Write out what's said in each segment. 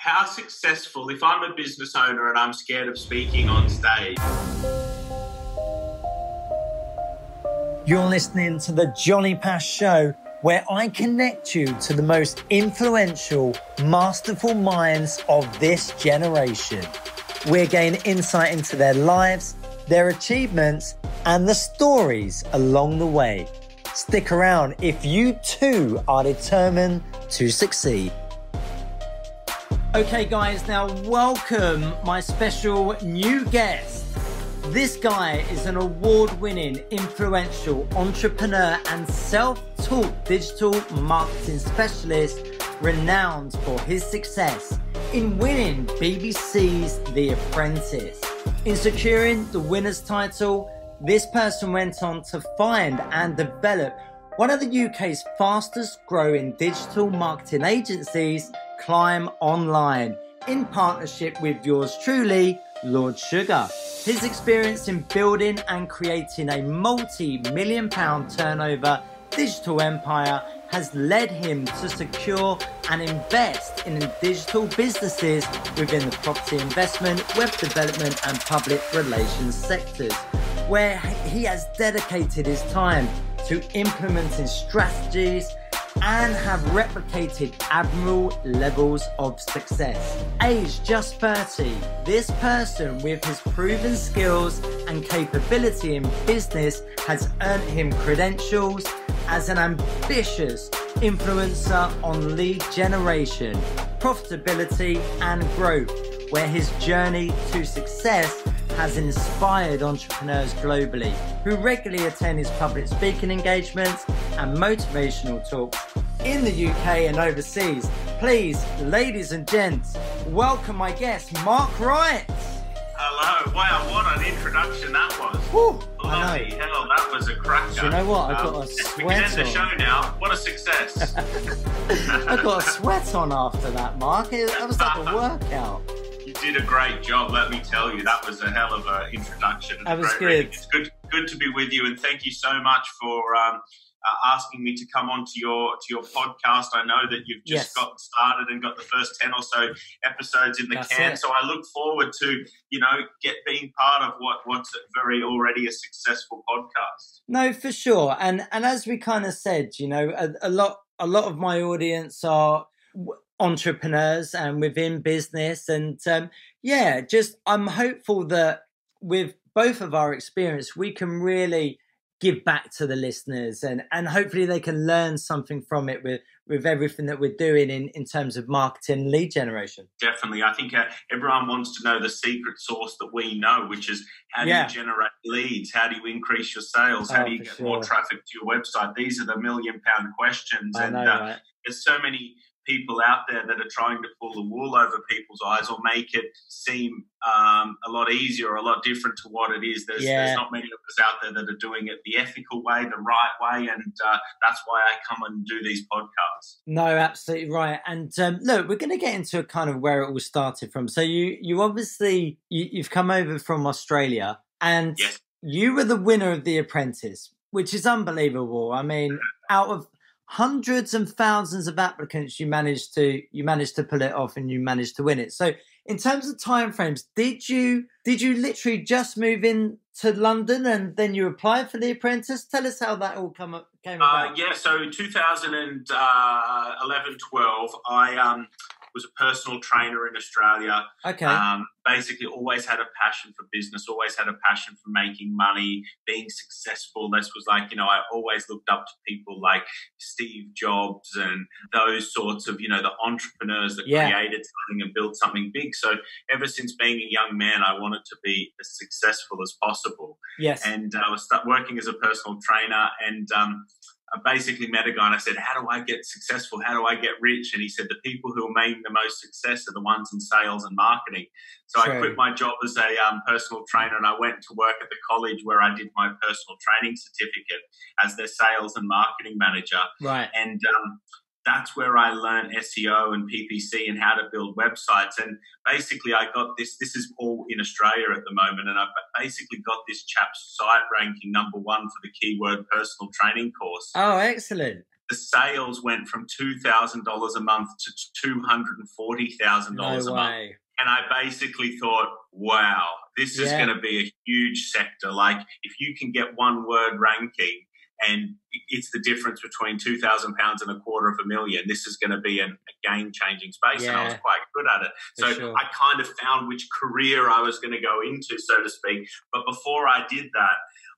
how successful, if I'm a business owner and I'm scared of speaking on stage. You're listening to the Johny Pach Show, where I connect you to the most influential, masterful minds of this generation. We're gaining insight into their lives, their achievements, and the stories along the way. Stick around if you too are determined to succeed. Okay guys, now welcome my special new guest. This guy is an award-winning, influential entrepreneur and self-taught digital marketing specialist, renowned for his success in winning BBC's The Apprentice. In securing the winner's title, this person went on to find and develop one of the UK's fastest growing digital marketing agencies, Climb Online, in partnership with yours truly, Lord Sugar. His experience in building and creating a multi-million pound turnover digital empire has led him to secure and invest in digital businesses within the property investment, web development and public relations sectors, where he has dedicated his time to implementing strategies and have replicated admirable levels of success. Aged just 30, this person with his proven skills and capability in business has earned him credentials as an ambitious influencer on lead generation, profitability and growth, where his journey to success has inspired entrepreneurs globally who regularly attend his public speaking engagements and motivational talks in the UK and overseas. Please, ladies and gents, welcome my guest, Mark Wright. Hello. Wow, what an introduction that was. Whew, Bloody hell, that was a cracker. Do you know what? I got a sweat we can end the on. show now. What a success. I got a sweat on after that, Mark. That was like a workout. You did a great job, let me tell you. That was a hell of an introduction. That was great good. It's good to be with you, and thank you so much for asking me to come on to your podcast. I know that you've just gotten started and got the first 10 or so episodes in the can. So I look forward to, being part of what's already a successful podcast. No, for sure. And as we kind of said, a lot of my audience are entrepreneurs and within business, and I'm hopeful that with both of our experience we can really give back to the listeners, and hopefully they can learn something from it with everything that we're doing in terms of marketing lead generation. Definitely. I think everyone wants to know the secret sauce that we know, which is how do you generate leads? How do you increase your sales? How do you get more traffic to your website? These are the million-pound questions. Right? There's so many people out there that are trying to pull the wool over people's eyes or make it seem a lot easier or a lot different to what it is. There's not many of us out there that are doing it the ethical way, the right way, and that's why I come and do these podcasts. No, absolutely right. And look, we're going to get into kind of where it all started from. So you obviously, you've come over from Australia, and you were the winner of The Apprentice, which is unbelievable. I mean, out of hundreds and thousands of applicants, you managed to pull it off and you managed to win it. So in terms of timeframes, did you literally just move in to London and then you applied for The Apprentice? Tell us how that all came about. So 2011-12, I was a personal trainer in Australia. Okay. Basically always had a passion for business, always had a passion for making money, being successful. This was I always looked up to people like Steve Jobs and those sorts of, the entrepreneurs that created something and built something big. So ever since being a young man, I wanted to be as successful as possible. Yes. And I was working as a personal trainer, and I basically met a guy and I said, how do I get successful? How do I get rich? And he said, the people who are making the most success are the ones in sales and marketing. So I quit my job as a personal trainer and I went to work at the college where I did my personal training certificate as their sales and marketing manager. Right. And that's where I learned SEO and PPC and how to build websites. And basically I got this is all in Australia at the moment, and I basically got this chap's site ranking #1 for the keyword personal training course. Oh, excellent. the sales went from $2,000 a month to $240,000 a month. And I basically thought, wow, this is going to be a huge sector. Like, if you can get one word ranking, and it's the difference between £2,000 and $250,000, this is going to be a game-changing space. And I was quite good at it. So I kind of found which career I was going to go into, so to speak. But before I did that,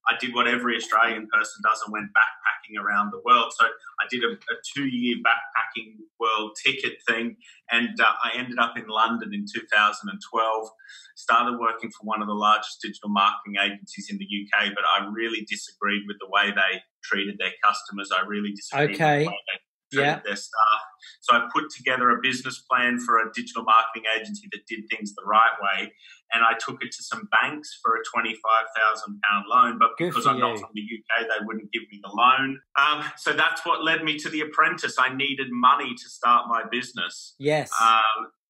I did what every Australian person does and went backpacking around the world. So I did a 2-year backpacking world ticket thing, and I ended up in London in 2012, started working for one of the largest digital marketing agencies in the UK, but I really disagreed with the way they treated their customers. I really disagreed with the way they treated their staff. So I put together a business plan for a digital marketing agency that did things the right way, and I took it to some banks for a £25,000 loan, but because I'm not from the UK, they wouldn't give me the loan. So that's what led me to The Apprentice. I needed money to start my business. Yes.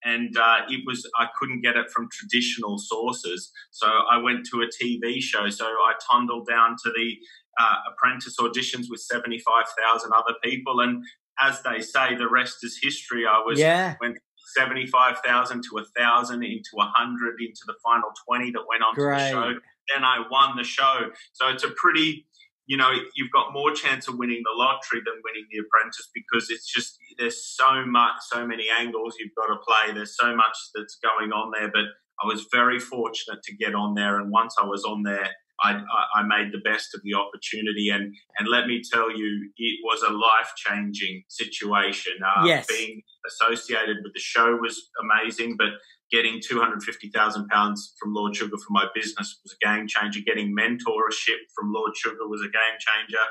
And I couldn't get it from traditional sources. So I went to a TV show. So I tunneled down to the Apprentice auditions with 75,000 other people. And as they say, the rest is history. I went 75,000 to 1,000 into 100 into the final 20 that went on to the show. Then I won the show. So it's a pretty, you've got more chance of winning the lottery than winning The Apprentice, because it's just, there's so many angles you've got to play. There's so much that's going on there. But I was very fortunate to get on there. And once I was on there, I made the best of the opportunity, and let me tell you, it was a life-changing situation. Being associated with the show was amazing, but getting £250,000 from Lord Sugar for my business was a game changer. Getting mentorship from Lord Sugar was a game changer.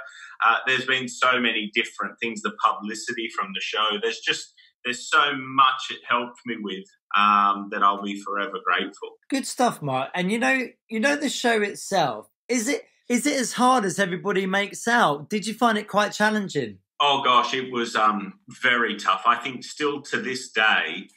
There's been so many different things. The publicity from the show, there's so much it helped me with that I'll be forever grateful. Good stuff, Mark. And you know the show itself, is it as hard as everybody makes out? Did you find it quite challenging? Oh gosh, it was very tough. I think still to this day,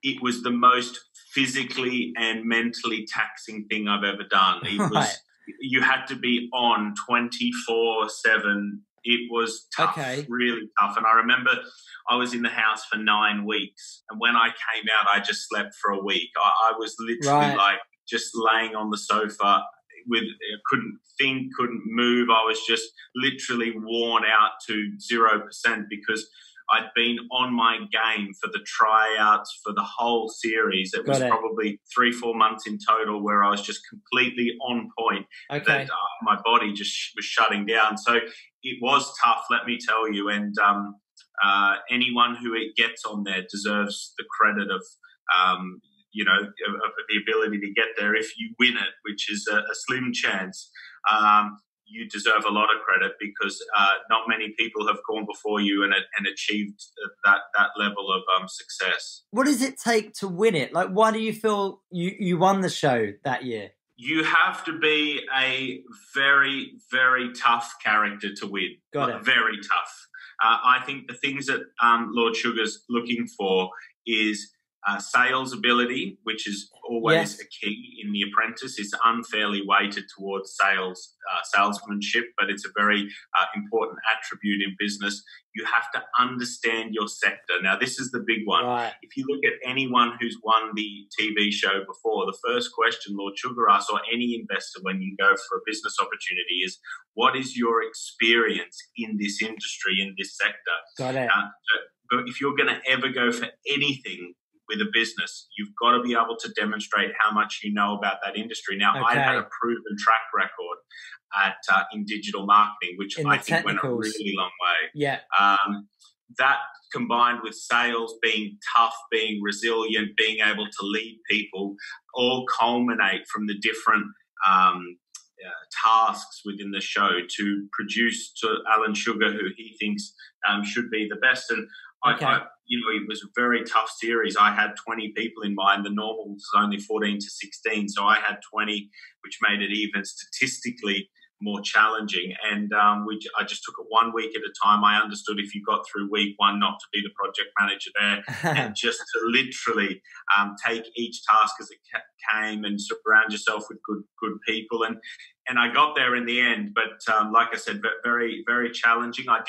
it was the most physically and mentally taxing thing I've ever done. It was, you had to be on 24/7. It was tough, really tough. And I remember I was in the house for 9 weeks, and when I came out, I just slept for a week. I was literally like just laying on the sofa I couldn't think, couldn't move. I was just literally worn out to 0% because I'd been on my game for the tryouts for the whole series. It was probably 3-4 months in total where I was just completely on point. That my body just was shutting down. So it was tough, let me tell you. And anyone who gets on there deserves the credit of the ability to get there. If you win it, which is a slim chance, you deserve a lot of credit, because not many people have gone before you and achieved that level of success. What does it take to win it? Like, why do you feel you won the show that year? You have to be a very, very tough character to win. Very tough. I think the things that Lord Sugar's looking for is sales ability, which is always a key in The Apprentice. It's unfairly weighted towards salesmanship, but it's a very important attribute in business. You have to understand your sector. Now, this is the big one. If you look at anyone who's won the TV show before, the first question Lord Sugar asks, or any investor when you go for a business opportunity, is, what is your experience in this industry, in this sector? But if you're going to ever go for anything with a business, you've got to be able to demonstrate how much you know about that industry. Now, I had a proven track record in digital marketing, which I think went a really long way. That combined with sales, being tough, being resilient, being able to lead people, all culminate from the different tasks within the show to produce to Alan Sugar, who he thinks should be the best. And it was a very tough series. I had 20 people in mind. The normal was only 14 to 16, so I had 20, which made it even statistically more challenging. And I just took it 1 week at a time. I understood if you got through week one, not to be the project manager there, and just to literally take each task as it came and surround yourself with good people. And and I got there in the end. But like I said, very, very challenging. I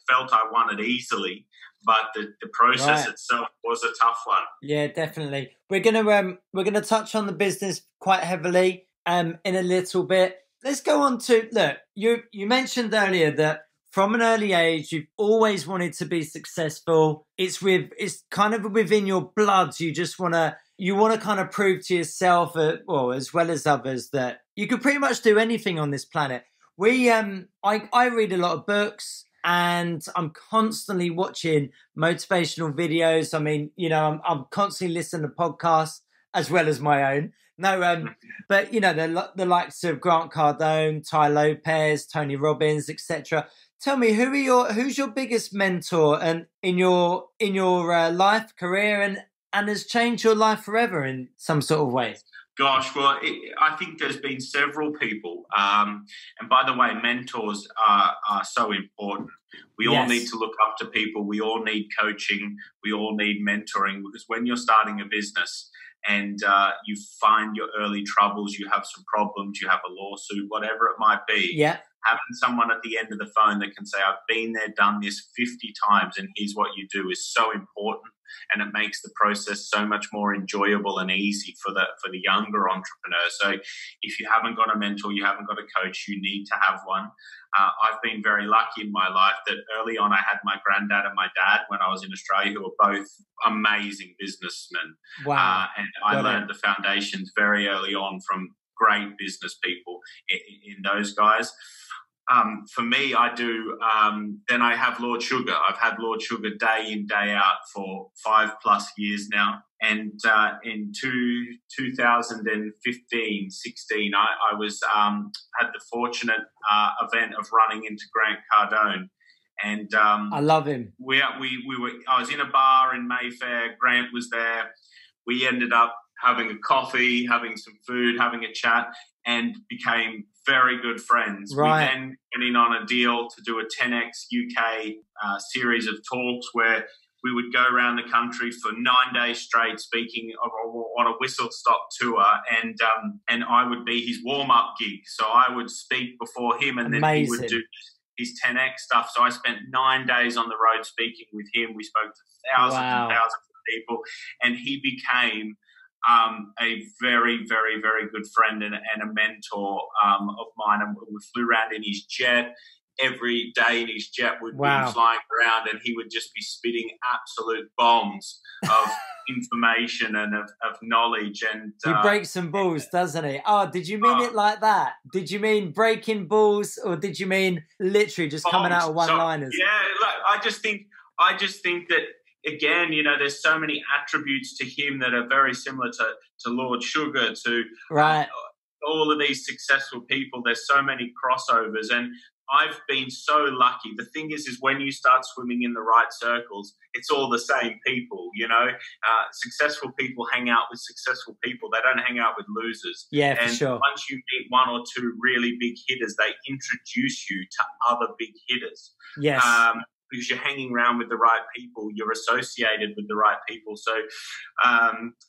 felt I won it easily, but the process itself was a tough one. Yeah, definitely. We're gonna touch on the business quite heavily in a little bit. Let's go on to, look, you mentioned earlier that from an early age you've always wanted to be successful. It's kind of within your blood. You want to kind of prove to yourself, as well as others, that you could pretty much do anything on this planet. I read a lot of books, and I'm constantly watching motivational videos. I mean, I'm constantly listening to podcasts as well as my own. But the likes of Grant Cardone, Ty Lopez, Tony Robbins, etc. Tell me, who's your biggest mentor and in your life, career, and has changed your life forever in some sort of way? Gosh, well, I think there's been several people. And by the way, mentors are so important. We all need to look up to people. We all need coaching. We all need mentoring, because when you're starting a business and you find your early troubles, you have some problems, you have a lawsuit, whatever it might be, having someone at the end of the phone that can say, I've been there, done this 50 times, and here's what you do, is so important. And it makes the process so much more enjoyable and easy for the younger entrepreneur. So if you haven't got a mentor, you haven't got a coach, you need to have one. I've been very lucky in my life that early on I had my granddad and my dad when I was in Australia, who were both amazing businessmen. Wow. And I learned the foundations very early on from great business people in those guys. For me, I do. Then I have Lord Sugar. I've had Lord Sugar day in, day out for 5+ years now. And in 2015, 16, I was had the fortunate event of running into Grant Cardone. And I love him. We were. I was in a bar in Mayfair. Grant was there. We ended up having a coffee, having some food, having a chat, and became very good friends. Right. We then went in on a deal to do a 10X UK series of talks where we would go around the country for 9 days straight speaking on a whistle-stop tour, and I would be his warm-up gig. So I would speak before him, and then he would do his 10X stuff. So I spent 9 days on the road speaking with him. We spoke to thousands and thousands of people, and he became a very, very, very good friend and a mentor of mine. And we flew around in his jet. Every day in his jet would be flying around, and he would just be spitting absolute bombs of information and of knowledge. And he breaks some balls, doesn't he? Oh, did you mean it like that? Did you mean breaking balls, or did you mean literally just coming out of one-liners? I just think that, again, there's so many attributes to him that are very similar to Lord Sugar, to all of these successful people. There's so many crossovers, and I've been so lucky. The thing is when you start swimming in the right circles, it's all the same people, Successful people hang out with successful people. They don't hang out with losers. Yeah, for sure. Once you meet one or two really big hitters, they introduce you to other big hitters. Yes. Because you're hanging around with the right people, you're associated with the right people. So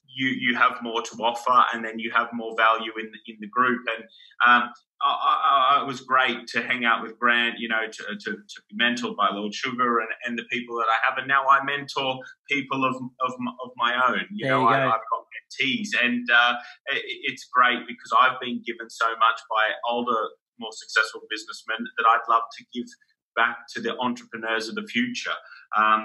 you have more to offer, and then you have more value in the group. And it was great to hang out with Grant, to be mentored by Lord Sugar and the people that I have. And now I mentor people of my own. I've got mentees, and it's great because I've been given so much by older, more successful businessmen that I'd love to give back to the entrepreneurs of the future.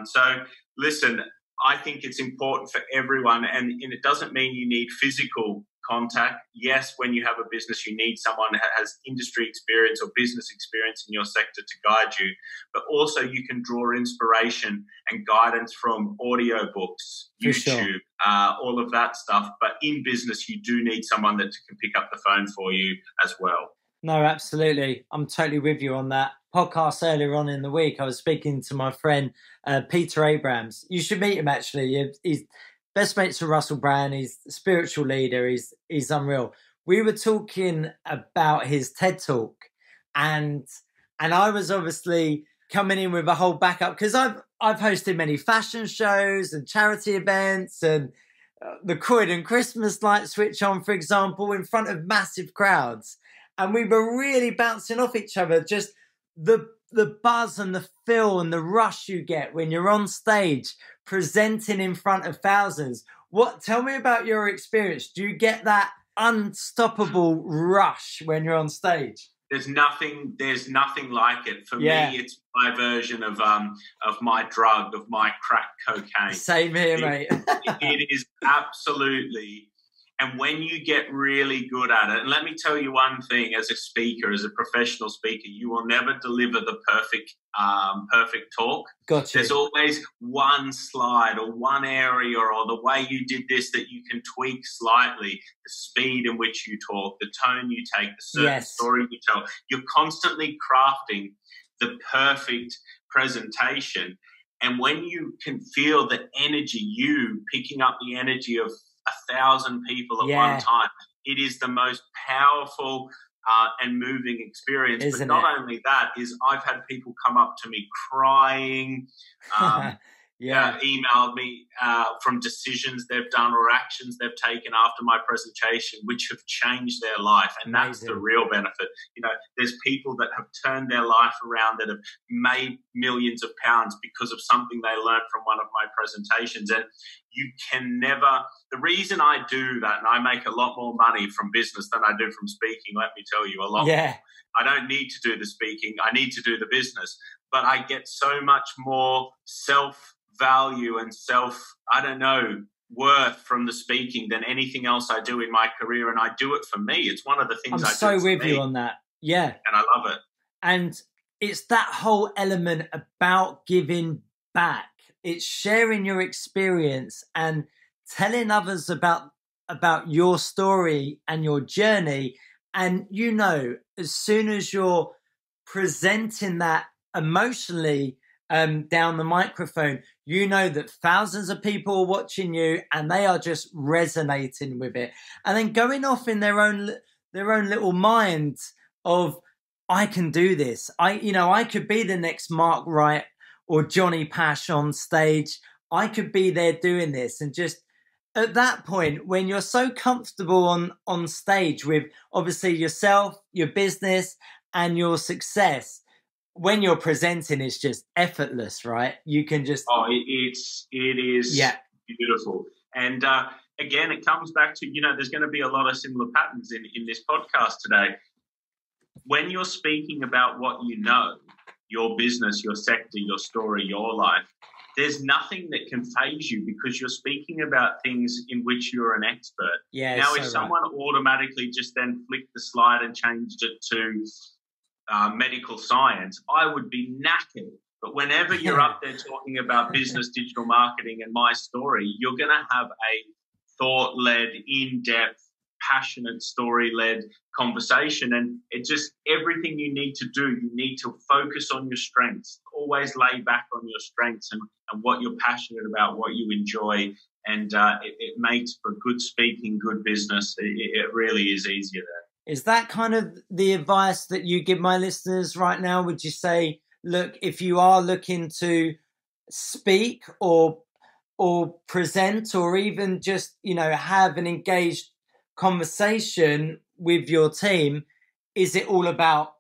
So listen, I think it's important for everyone, and it doesn't mean you need physical contact. Yes, when you have a business, you need someone that has industry experience or business experience in your sector to guide you, but also you can draw inspiration and guidance from audiobooks, YouTube, all of that stuff. But in business, you do need someone that can pick up the phone for you as well. No, absolutely. I'm totally with you on that. Podcast earlier on in the week, I was speaking to my friend Peter Abrams. You should meet him, actually. He's best mates with Russell Brand. He's a spiritual leader. He's unreal. We were talking about his TED Talk, and I was obviously coming in with a whole backup because I've hosted many fashion shows and charity events, and the Croydon Christmas light switch on, for example, in front of massive crowds. and we were really bouncing off each other. Just the buzz and the feel and the rush you get when you're on stage presenting in front of thousands. Tell me about your experience. Do you get that unstoppable rush when you're on stage? There's nothing like it. For me, it's my version of my drug, of my crack cocaine. Same here, mate. It is absolutely. And when you get really good at it, and let me tell you one thing, as a speaker, as a professional speaker, you will never deliver the perfect talk. Gotcha. There's always one slide or one area or the way you did this that you can tweak slightly, the speed in which you talk, the tone you take, the certain story you tell. You're constantly crafting the perfect presentation. And when you can feel the energy, you picking up the energy of 1,000 people at one time, it is the most powerful and moving experience. Isn't but not only that, is I've had people come up to me crying, emailed me from decisions they've done or actions they've taken after my presentation, which have changed their life. And that's the real benefit. You know, there's people that have turned their life around, that have made millions of pounds because of something they learned from one of my presentations. And you can never, the reason I do that, and I make a lot more money from business than I do from speaking, let me tell you, a lot more. I don't need to do the speaking, I need to do the business. But I get so much more self-value and worth from the speaking than anything else I do in my career. And I do it for me. It's one of the things I'm so with you on that. Yeah. And I love it. And it's that whole element about giving back. It's sharing your experience and telling others about your story and your journey. And, you know, as soon as you're presenting that emotionally down the microphone, you know that thousands of people are watching you and they are just resonating with it. And then going off in their own little mind of, I can do this. I could be the next Mark Wright or Johny Pach on stage. I could be there doing this. And just at that point, when you're so comfortable on stage with obviously yourself, your business and your success, when you're presenting, it's just effortless, right? You can just... Oh, it is beautiful. And again, it comes back to, there's going to be a lot of similar patterns in this podcast today. When you're speaking about what you know, your business, your sector, your story, your life, there's nothing that can phase you because you're speaking about things in which you're an expert. Yeah. Now, if someone automatically just then flicked the slide and changed it to medical science, I would be knackered. But whenever you're up there talking about business, digital marketing and my story, you're going to have a thought-led, in-depth, passionate, story-led conversation. And it just, everything you need to do, you need to focus on your strengths. Always lay back on your strengths and what you're passionate about, what you enjoy. And it makes for good speaking, good business. It really is easier there. Is that kind of the advice that you give my listeners right now? Would you say, look, if you are looking to speak or present or even just, have an engaged conversation with your team, is it all about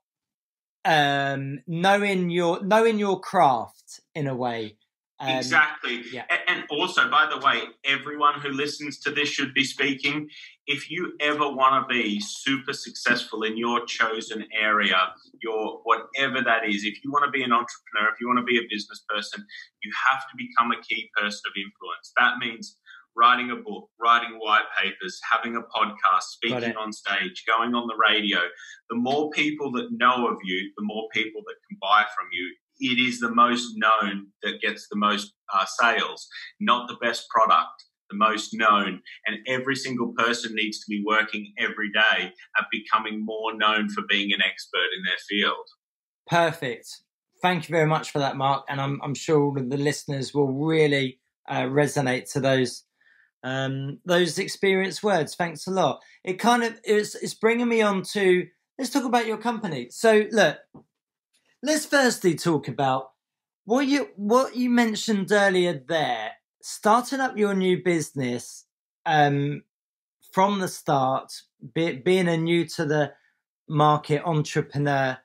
knowing your craft in a way? Exactly. Yeah. And also, by the way, everyone who listens to this should be speaking. If you ever want to be super successful in your chosen area, your whatever that is, if you want to be an entrepreneur, if you want to be a business person, you have to become a key person of influence. That means writing a book, writing white papers, having a podcast, speaking on stage, going on the radio. The more people that know of you, the more people that can buy from you. It is the most known that gets the most sales, not the best product, the most known. And every single person needs to be working every day at becoming more known for being an expert in their field. Perfect. Thank you very much for that, Mark. And I'm sure all of the listeners will really resonate to those experienced words. Thanks a lot. It's bringing me on to, let's talk about your company. So look, let's firstly talk about what you mentioned earlier there, starting up your new business from the start, being a new to market entrepreneur,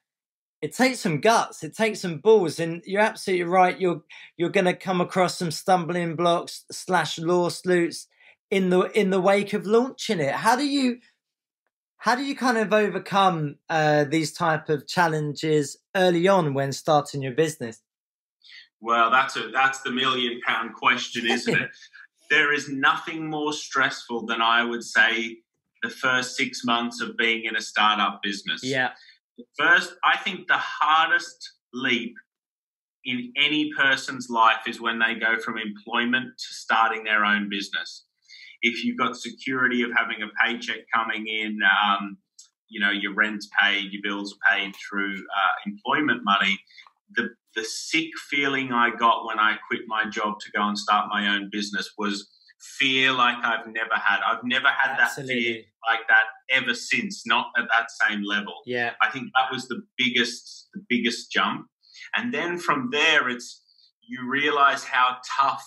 it takes some guts, it takes some balls, and you're absolutely right. You're going to come across some stumbling blocks / lawsuits in the wake of launching it. How do you kind of overcome these type of challenges early on when starting your business? Well, that's the £1 million question, isn't it? There is nothing more stressful than, I would say, the first 6 months of being in a startup business. Yeah. First, I think the hardest leap in any person's life is when they go from employment to starting their own business. If you've got security of having a paycheck coming in, your rent's paid, your bills are paid through employment money, the sick feeling I got when I quit my job to go and start my own business was fear like I've never had. I've never had Absolutely. that fear like that ever since, not at that same level. Yeah. I think that was the biggest jump. And then from there, you realize how tough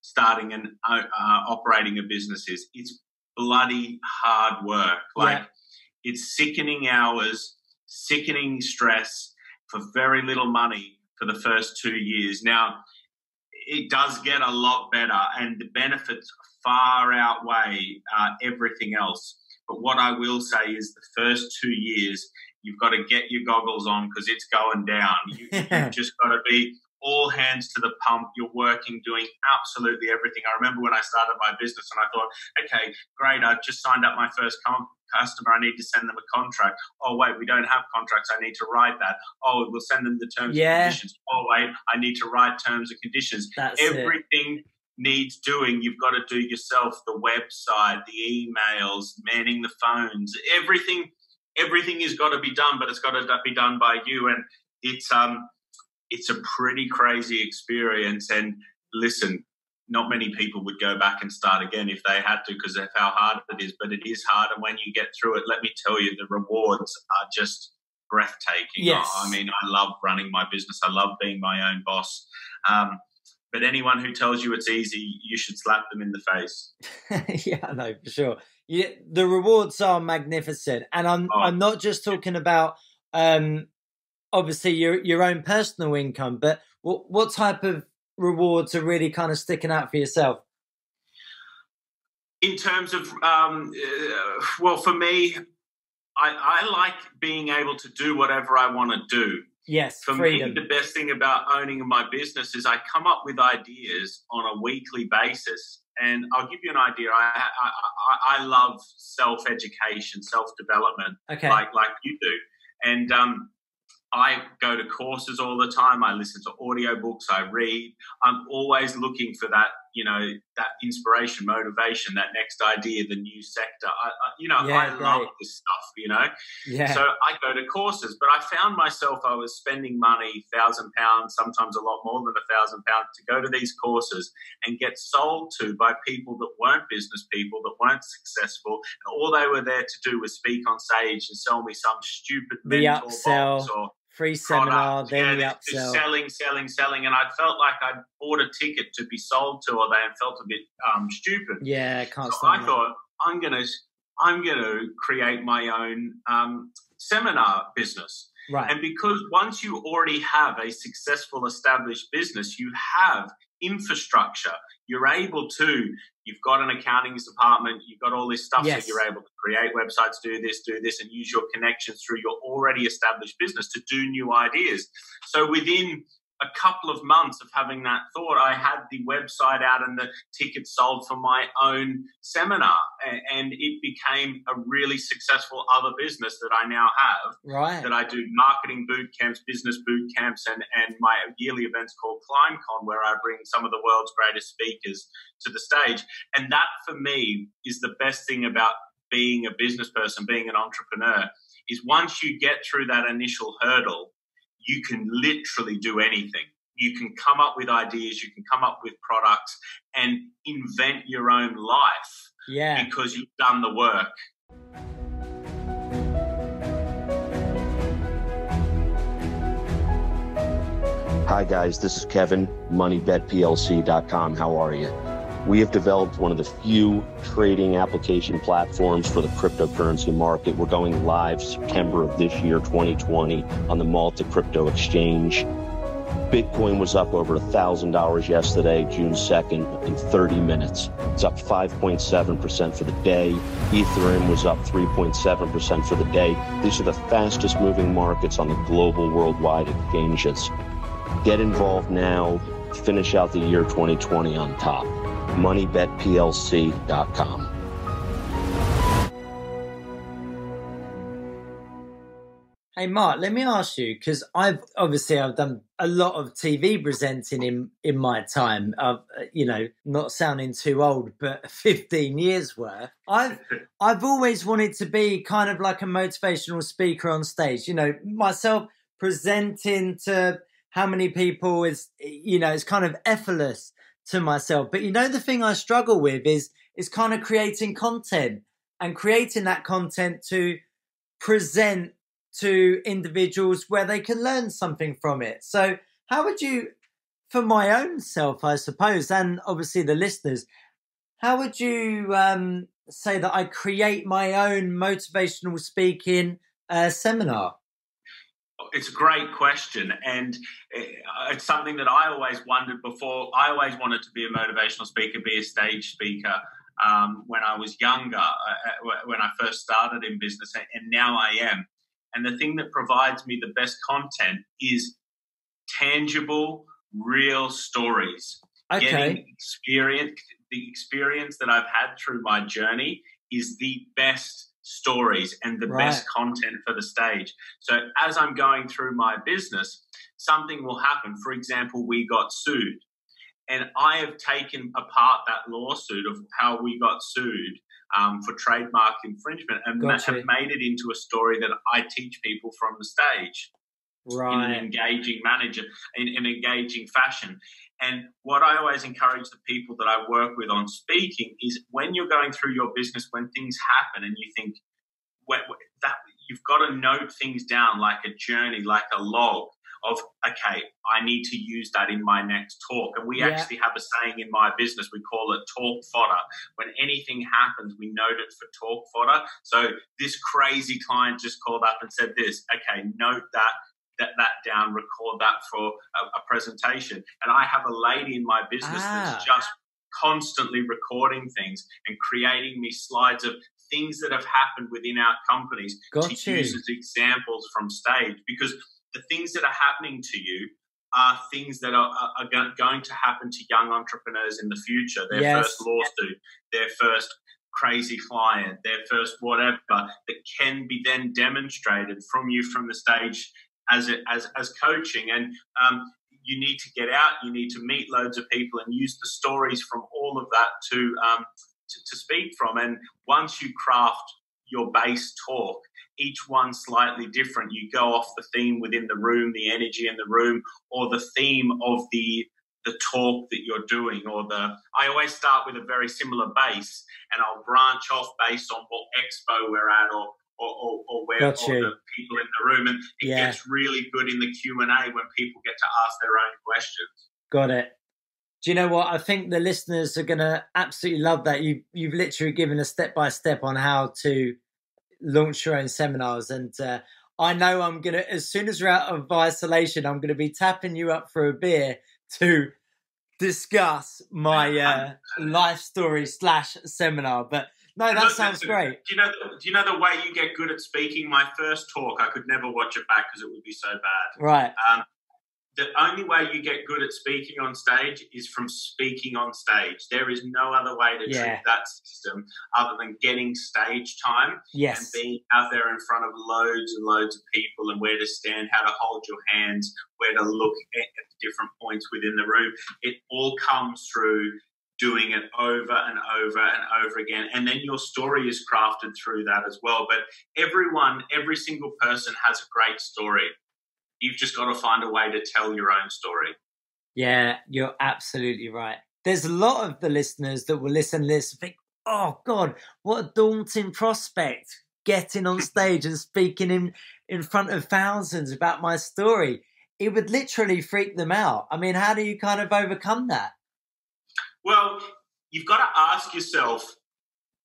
starting and operating a business is. It's bloody hard work. It's sickening hours, sickening stress for very little money for the first 2 years. Now, it does get a lot better, and the benefits far outweigh everything else. But what I will say is the first 2 years, you've got to get your goggles on because it's going down. You've just got to be all hands to the pump. You're working, doing absolutely everything. I remember when I started my business and I thought, okay, great, I've just signed up my first customer. I need to send them a contract. Oh, wait, we don't have contracts. I need to write that. Oh, we'll send them the terms and conditions. Oh, wait, I need to write terms and conditions. Everything needs doing. You've got to do yourself, the website, the emails, manning the phones, everything has got to be done, but it's got to be done by you. And it's a pretty crazy experience. And listen, not many people would go back and start again if they had to because of how hard it is, but it is hard. And when you get through it, let me tell you, the rewards are just breathtaking. Yes. I mean, I love running my business. I love being my own boss. But anyone who tells you it's easy, you should slap them in the face. Yeah, no, for sure. Yeah, the rewards are magnificent. And I'm not just talking about obviously your own personal income, but what type of rewards are really kind of sticking out for yourself? In terms of, well, for me, I like being able to do whatever I want to do. Yes, for freedom. me, the best thing about owning my business is I come up with ideas on a weekly basis. And I'll give you an idea. I love self-education, self-development, like you do. And I go to courses all the time. I listen to audiobooks. I read. I'm always looking for that, that inspiration, motivation, that next idea, the new sector. I love this stuff, Yeah. So I go to courses, but I found myself, I was spending money, £1,000, sometimes a lot more than £1,000 to go to these courses and get sold to by people that weren't business people, that weren't successful. And all they were there to do was speak on stage and sell me some stupid mentor box or free seminar, then the upsell. Selling. And I felt like I'd bought a ticket to be sold to, or they had felt a bit stupid. Yeah, can't so stand I thought, I'm gonna create my own seminar business. Right. And because once you already have a successful established business, you have infrastructure. You're able to, you've got an accounting department, you've got all this stuff, so you're able to create websites, do this, and use your connections through your already established business to do new ideas. So within a couple of months of having that thought, I had the website out and the tickets sold for my own seminar, and it became a really successful other business that I now have. Right. That I do marketing boot camps, business boot camps, and my yearly events called ClimbCon, where I bring some of the world's greatest speakers to the stage. And that, for me, is the best thing about being a business person, being an entrepreneur, is once you get through that initial hurdle, you can literally do anything. You can come up with ideas, you can come up with products and invent your own life. Yeah. Because you've done the work. Hi guys, this is Kevin, MoneyBetPLC.com. How are you? We have developed one of the few trading application platforms for the cryptocurrency market. We're going live September of this year, 2020, on the Malta Crypto Exchange. Bitcoin was up over $1,000 yesterday, June 2nd, in 30 minutes. It's up 5.7% for the day. Ethereum was up 3.7% for the day. These are the fastest moving markets on the global worldwide exchanges. Get involved now. Finish out the year 2020 on top. MoneyBetPLC.com. Hey, Mark, let me ask you, because I've done a lot of TV presenting in my time. Not sounding too old, but 15 years worth. I've always wanted to be kind of like a motivational speaker on stage. You know, myself presenting to how many people is kind of effortless to myself. But the thing I struggle with is kind of creating content and creating that content to present to individuals where they can learn something from it. So how would you, for my own self, I suppose, and obviously the listeners, how would you say that I create my own motivational speaking seminar? It's a great question, and it's something that I always wondered before. I always wanted to be a motivational speaker, be a stage speaker when I was younger, when I first started in business, and now I am. And the thing that provides me the best content is tangible, real stories. Okay. Getting experience, the experience that I've had through my journey is the best stories and the best content for the stage. So as I'm going through my business, something will happen. For example, we got sued. And I have taken apart that lawsuit of how we got sued for trademark infringement and have made it into a story that I teach people from the stage in an engaging in an engaging fashion. And what I always encourage the people that I work with on speaking is when you're going through your business, when things happen and you think that you've got to note things down like a journey, like a log of, okay, I need to use that in my next talk. And we actually have a saying in my business, we call it talk fodder. When anything happens, we note it for talk fodder. So this crazy client just called up and said this, okay, note that down, record that for a presentation. And I have a lady in my business that's just constantly recording things and creating me slides of things that have happened within our companies to use as examples from stage, because the things that are happening to you are things that are going to happen to young entrepreneurs in the future. Their first lawsuit, their first crazy client, their first whatever, that can be then demonstrated from you from the stage as coaching. And you need to get out, you need to meet loads of people and use the stories from all of that to speak from. And once you craft your base talk, each one slightly different, you go off the theme within the room, the energy in the room, or the theme of the talk that you're doing, I always start with a very similar base and I'll branch off based on what expo we're at or where or the people in the room, and it gets really good in the Q&A when people get to ask their own questions. Got it. Do you know what? I think the listeners are going to absolutely love that. You've literally given a step-by-step on how to launch your own seminars. And I know I'm going to, as soon as we're out of isolation, I'm going to be tapping you up for a beer to discuss my life story / seminar. But no, that sounds great. Do you know the way you get good at speaking? My first talk, I could never watch it back because it would be so bad. Right. The only way you get good at speaking on stage is from speaking on stage. There is no other way to treat that system other than getting stage time and being out there in front of loads and loads of people, and where to stand, how to hold your hands, where to look at different points within the room. It all comes through doing it over and over and over again. And then your story is crafted through that as well. But every single person has a great story. You've just got to find a way to tell your own story. Yeah, you're absolutely right. There's a lot of the listeners that will listen to this and think, oh, God, what a daunting prospect, getting on stage and speaking in front of thousands about my story. It would literally freak them out. I mean, how do you kind of overcome that? Well, you've got to ask yourself,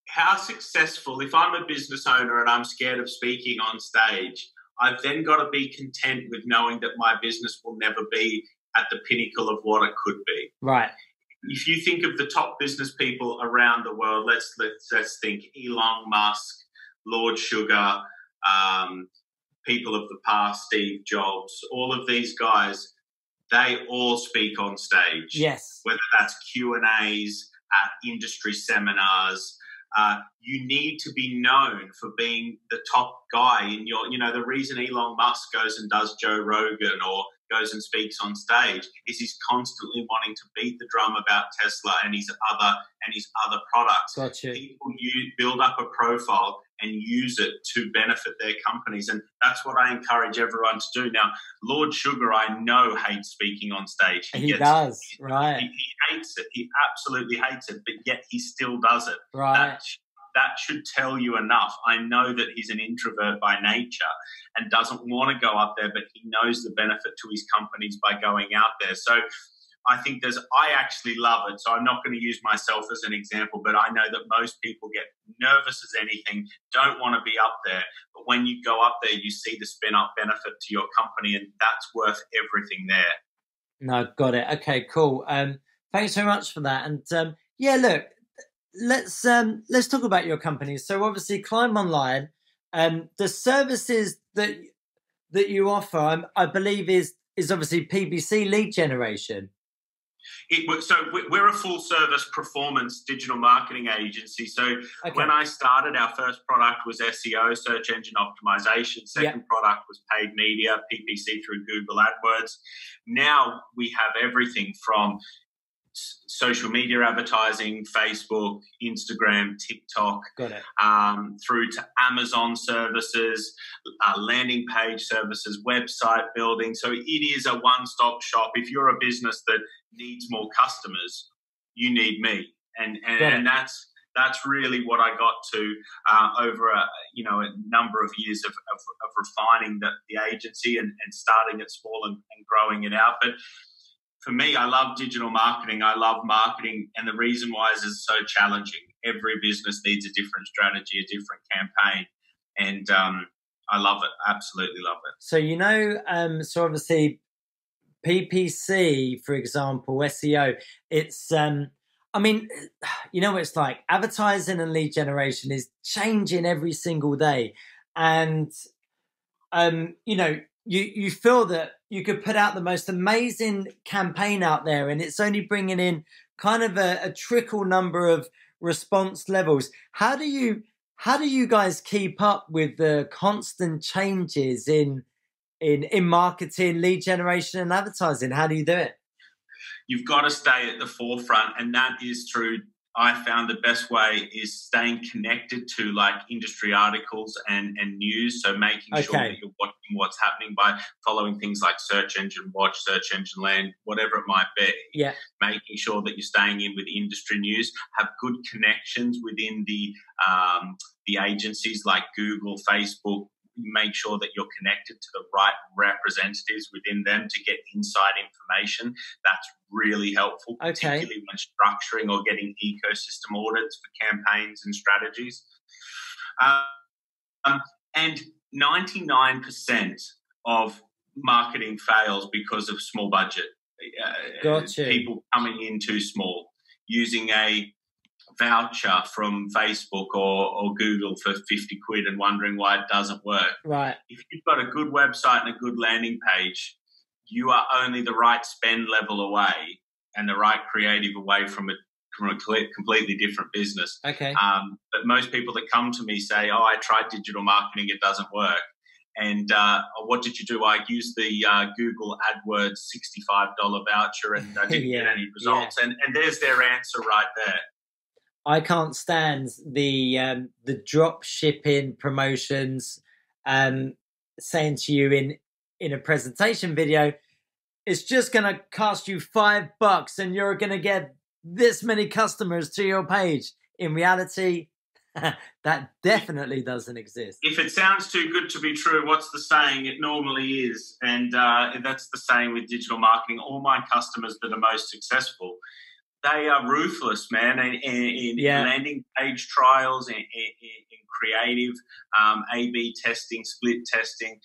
how successful, if I'm a business owner and I'm scared of speaking on stage, I've then got to be content with knowing that my business will never be at the pinnacle of what it could be. Right. If you think of the top business people around the world, let's think Elon Musk, Lord Sugar, people of the past, Steve Jobs, all of these guys, they all speak on stage. Yes. Whether that's Q&As, at industry seminars. You need to be known for being the top guy in your, the reason Elon Musk goes and does Joe Rogan or goes and speaks on stage is he's constantly wanting to beat the drum about Tesla and his other products. Gotcha. People build up a profile and use it to benefit their companies, and that's what I encourage everyone to do. Now, Lord Sugar, I know, hates speaking on stage. He does, right? He hates it. He absolutely hates it, but yet he still does it. Right. That should tell you enough. I know that he's an introvert by nature and doesn't want to go up there, but he knows the benefit to his companies by going out there. So I think I actually love it. So I'm not going to use myself as an example, but I know that most people get nervous as anything, don't want to be up there. But when you go up there, you see the spin-up benefit to your company, and that's worth everything there. No, got it. Okay, cool. Thanks so much for that. And look, let's talk about your company. So obviously Climb Online, the services that you offer, I believe is obviously PPC lead generation. So we're a full-service performance digital marketing agency. So when I started, our first product was SEO, search engine optimization. Second product was paid media, PPC through Google AdWords. Now we have everything from social media advertising, Facebook, Instagram, TikTok, through to Amazon services, landing page services, website building. So it is a one-stop shop. If you're a business that needs more customers, you need me. And that's really what I got to over a number of years of refining the agency and starting it small and growing it out. But for me, I love digital marketing. I love marketing. And the reason why is it's so challenging. Every business needs a different strategy, a different campaign. And I love it. Absolutely love it. So, so obviously PPC, for example, SEO, it's, it's like advertising and lead generation is changing every single day. And, you feel that you could put out the most amazing campaign out there and it's only bringing in kind of a trickle number of response levels. How do you guys keep up with the constant changes in marketing, lead generation and advertising? How do you do it? You've got to stay at the forefront, and that is through, I found the best way is staying connected to like industry articles and news. So making sure that you're watching what's happening by following things like Search Engine Watch, Search Engine Land, whatever it might be. Yeah. Making sure that you're staying in with industry news, have good connections within the agencies like Google, Facebook. Make sure that you're connected to the right representatives within them to get inside information. That's really helpful, particularly when structuring or getting ecosystem audits for campaigns and strategies. And 99% of marketing fails because of small budget. People coming in too small, using a voucher from Facebook or Google for 50 quid and wondering why it doesn't work. Right. If you've got a good website and a good landing page, you are only the right spend level away and the right creative away from a completely different business. Okay. But most people that come to me say, I tried digital marketing, it doesn't work. And what did you do? I used the Google AdWords $65 voucher and I didn't get any results. And there's their answer right there. I can't stand the drop shipping promotions saying to you in a presentation video, it's just going to cost you $5 and you're going to get this many customers to your page. In reality, that definitely doesn't exist. If it sounds too good to be true, what's the saying? It normally is. And that's the same with digital marketing. All my customers that are most successful, they are ruthless, man, in landing page trials, in creative, A/B testing, split testing,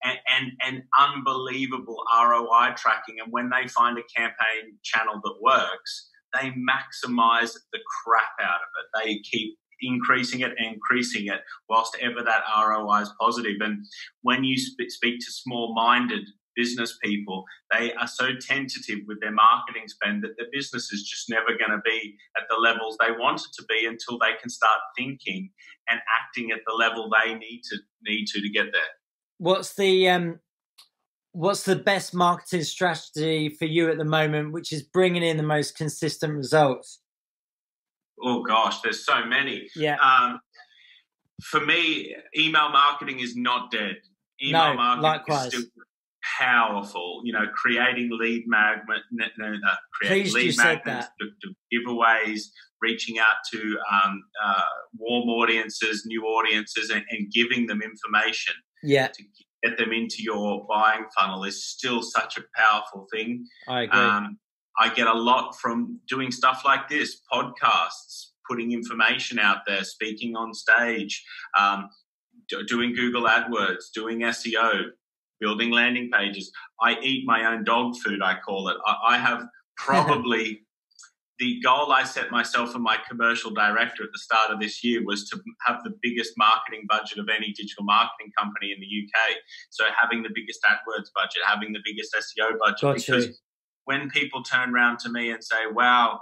and unbelievable ROI tracking. And when they find a campaign channel that works, they maximize the crap out of it. They keep increasing it and increasing it whilst ever that ROI is positive. And when you speak to small-minded business people, they are so tentative with their marketing spend that their business is just never going to be at the levels they want it to be until they can start thinking and acting at the level they need to get there. What's the best marketing strategy for you at the moment, which is bringing in the most consistent results? Oh gosh, there's so many. Yeah. For me, email marketing is not dead. Email marketing likewise. is still powerful. Creating lead magnets, to giveaways, reaching out to warm audiences, new audiences, and giving them information. Yeah. To get them into your buying funnel is still such a powerful thing. I agree. I get a lot from doing stuff like this, podcasts, putting information out there, speaking on stage, doing Google AdWords, doing SEO, building landing pages. I eat my own dog food, I call it. I have probably the goal I set myself and my commercial director at the start of this year was to have the biggest marketing budget of any digital marketing company in the UK. So having the biggest AdWords budget, having the biggest SEO budget. Gotcha. Because when people turn around to me and say, wow,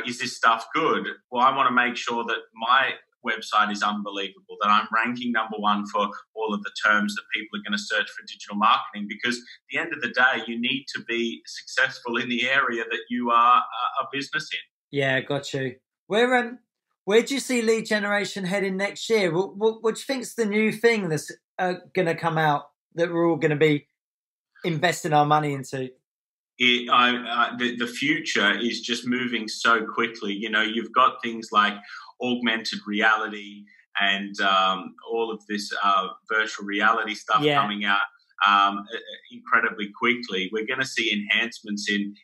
is this stuff good? Well, I want to make sure that my website is unbelievable, that I'm ranking number one for all of the terms that people are going to search for digital marketing, because at the end of the day, you need to be successful in the area that you are a business in. Yeah, got you. Where do you see lead generation heading next year? What do you think's the new thing that's going to come out that we're all going to be investing our money into? The future is just moving so quickly. You've got things like augmented reality and all of this virtual reality stuff coming out incredibly quickly. We're going to see enhancements in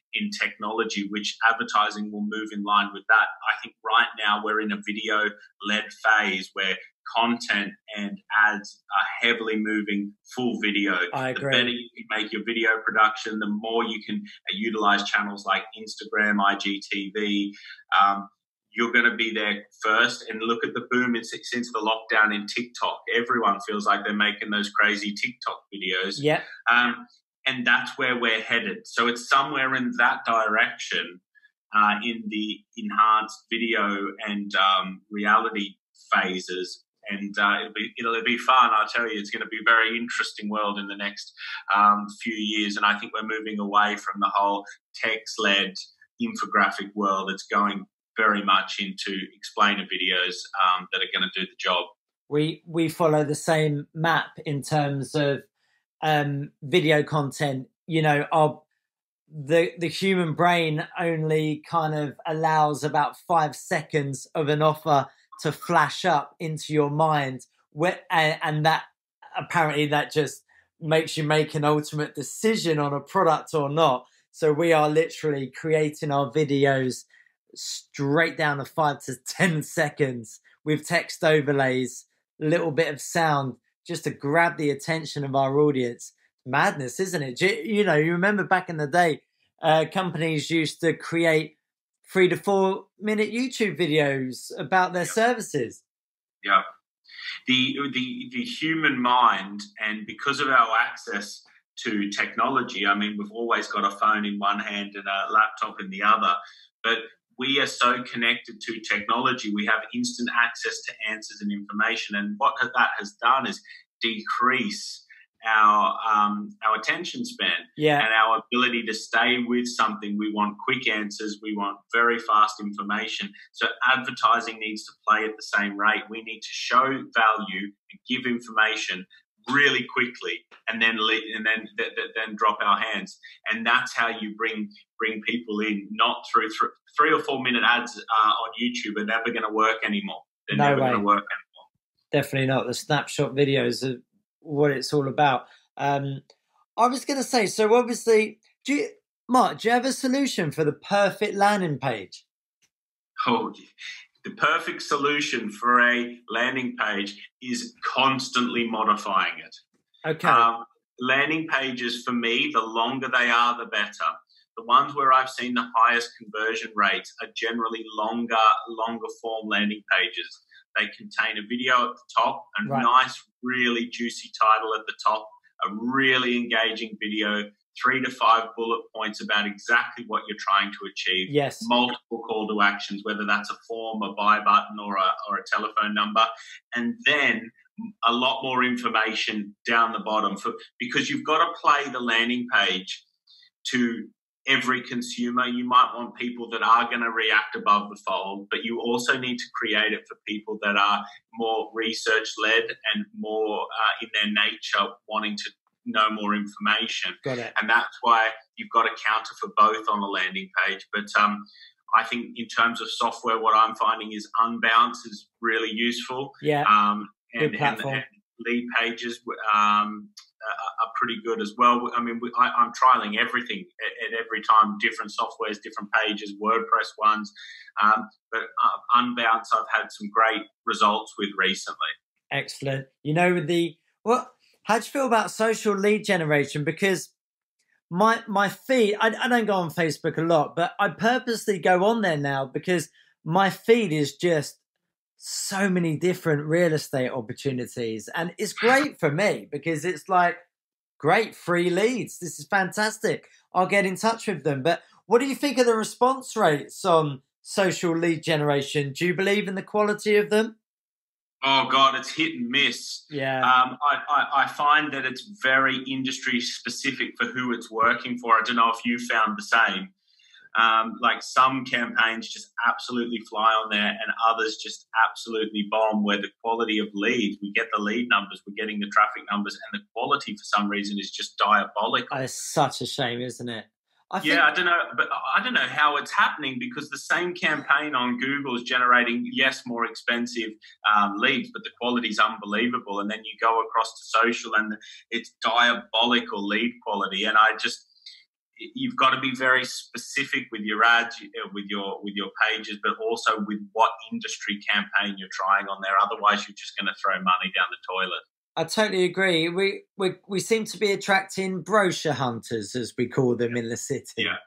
technology, which advertising will move in line with that. I think right now we're in a video-led phase where content and ads are heavily moving full video. I agree. The better you can make your video production, the more you can utilize channels like Instagram, IGTV. You're going to be there first. And look at the boom since the lockdown in TikTok. Everyone feels like they're making those crazy TikTok videos. Yeah. And that's where we're headed. So it's somewhere in that direction in the enhanced video and reality phases. And it'll be fun. I'll tell you, it's going to be a very interesting world in the next few years. And I think we're moving away from the whole text-led infographic world. It's going very much into explainer videos that are going to do the job. We follow the same map in terms of video content. The human brain only kind of allows about 5 seconds of an offer to flash up into your mind, and that apparently that just makes you make an ultimate decision on a product or not. So we are literally creating our videos straight down to 5 to 10 seconds with text overlays, a little bit of sound, just to grab the attention of our audience. Madness, isn't it? You remember back in the day, companies used to create 3 to 4 minute YouTube videos about their services. Yeah. The human mind, and because of our access to technology, I mean, we've always got a phone in one hand and a laptop in the other, but we are so connected to technology. We have instant access to answers and information. And what that has done is decrease our attention span and our ability to stay with something. We want quick answers. We want very fast information. So advertising needs to play at the same rate. We need to show value and give information really quickly, and then drop our hands. And that's how you bring people in, not through 3 or 4 minute ads on YouTube are never going to work anymore. They're never going to work anymore. Definitely not. The snapshot videos are what it's all about. I was going to say, so obviously, Mark, do you have a solution for the perfect landing page? Oh, the perfect solution for a landing page is constantly modifying it. Okay. Landing pages, for me, the longer they are, the better. The ones where I've seen the highest conversion rates are generally longer form landing pages. They contain a video at the top, a nice, really juicy title at the top, a really engaging video, 3 to 5 bullet points about exactly what you're trying to achieve. Yes. Multiple call to actions, whether that's a form, a buy button, or a telephone number, and then a lot more information down the bottom because you've got to play the landing page to every consumer. You might want people that are going to react above the fold, but you also need to create it for people that are more research-led and more in their nature wanting to know more information. Got it. And that's why you've got to counter for both on a landing page. But I think in terms of software, what I'm finding is Unbounce is really useful. Yeah. And lead pages are pretty good as well. I mean, I'm trialing everything at every time, different softwares, different pages, WordPress ones. But Unbounce, I've had some great results with recently. Excellent. You know, how do you feel about social lead generation? Because my feed, I don't go on Facebook a lot, but I purposely go on there now because my feed is just so many different real estate opportunities. And it's great for me because it's like, great, free leads. This is fantastic. I'll get in touch with them. But what do you think of the response rates on social lead generation? Do you believe in the quality of them? Oh, God, it's hit and miss. Yeah. I find that it's very industry specific for who it's working for. I don't know if you found the same. Like some campaigns just absolutely fly on there and others just absolutely bomb, where the quality of leads, we get the lead numbers, we're getting the traffic numbers, and the quality for some reason is just diabolical. Oh, it's such a shame, isn't it? I don't know, but I don't know how it's happening because the same campaign on Google is generating, yes, more expensive leads, but the quality is unbelievable. And then you go across to social and it's diabolical lead quality. And you've got to be very specific with your ads, with your pages, but also with what industry campaign you're trying on there. Otherwise, you're just going to throw money down the toilet. I totally agree. We seem to be attracting brochure hunters, as we call them in the city. Yeah.